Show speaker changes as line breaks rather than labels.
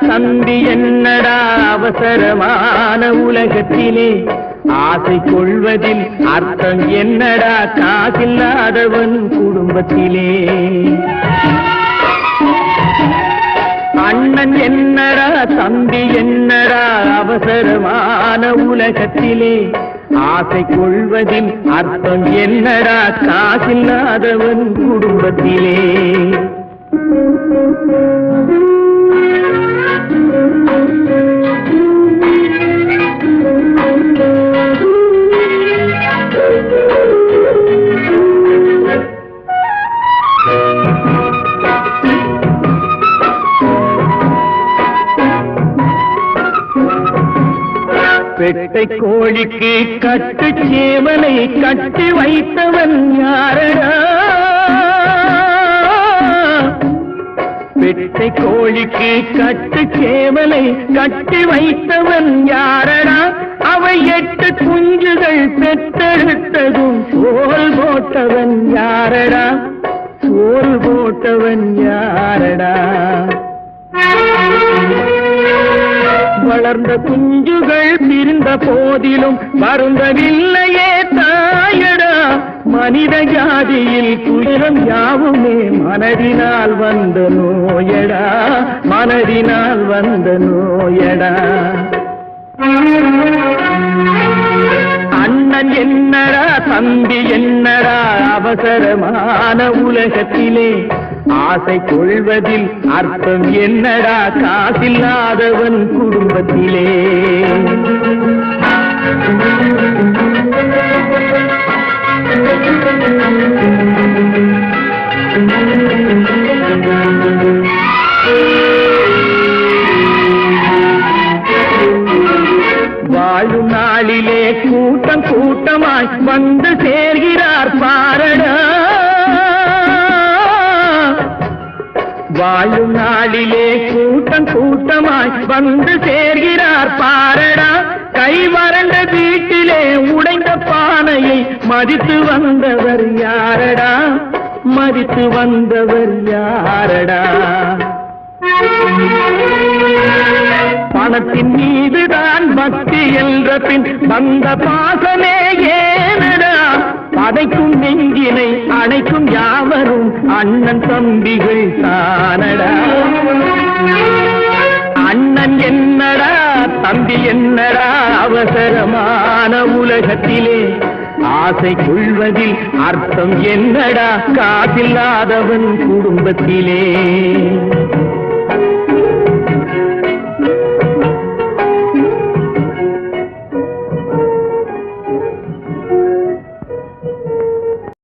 தம்பி என்னடா அவசரமான உலகத்திலே ஆசை கொள்வதில் அர்த்தம் என்னடா காசில்லாதவன் குடும்பத்திலே அண்ணன் என்னடா தம்பி என்னடா அவசரமான உலகத்திலே ஆசை கொள்வதில் அர்த்தம் என்னடா காசில்லாதவன் குடும்பத்திலே பெட்டை கோழிக்கு கட்டு சேவலை கட்டி வைத்தவன் யாரடா பெட்டை கோழிக்கு கட்டு சேவலை கட்டி வைத்தவன் யாரடா அவை 8 குஞ்சுகள் பெற்றெடுத்ததும் சோல் போட்டவன் யாரடா சோல் போட்டவன் யாரடா வளர்ந்த குஞ்சுகள் பிரிந்த போதிலும் வருந்தவில்லையே தாயடா மனித ஜாதியில் துயரம் யாவுமே மனதினால் வந்த நோயடா மனதினால் வந்த நோயடா அண்ணன் என்னடா தம்பி என்னடா அவசரமான உலகத்திலே ஆசை கொள்வதில் அர்த்தம் என்னடா காசில்லாதவன் குடும்பத்திலே வாழும் நாளிலே கூட்டம் கூட்டமாய் வந்து சேர்கிறார் பாரடா வாழும் நாளிலே கூட்டம் கூட்டமாய் வந்து சேர்கிறார் பாரடா கை வறண்ட வீட்டிலே உடைந்த பானையை மதித்து வந்தவர் யாரடா மதித்து வந்தவர் யாரடா பணத்தின் மீதுதான் பக்தி என்ற பின் வந்த பாசமே ஏனடா பதைக்கும் நெஞ்சினை அணைக்கும் யாவரும் அண்ணன் தம்பிகள் தானடா அண்ணன் என்னடா தம்பி என்னடா அவசரமான உலகத்திலே ஆசை கொள்வதில் அர்த்தம் என்னடா காசில்லாதவன் குடும்பத்திலே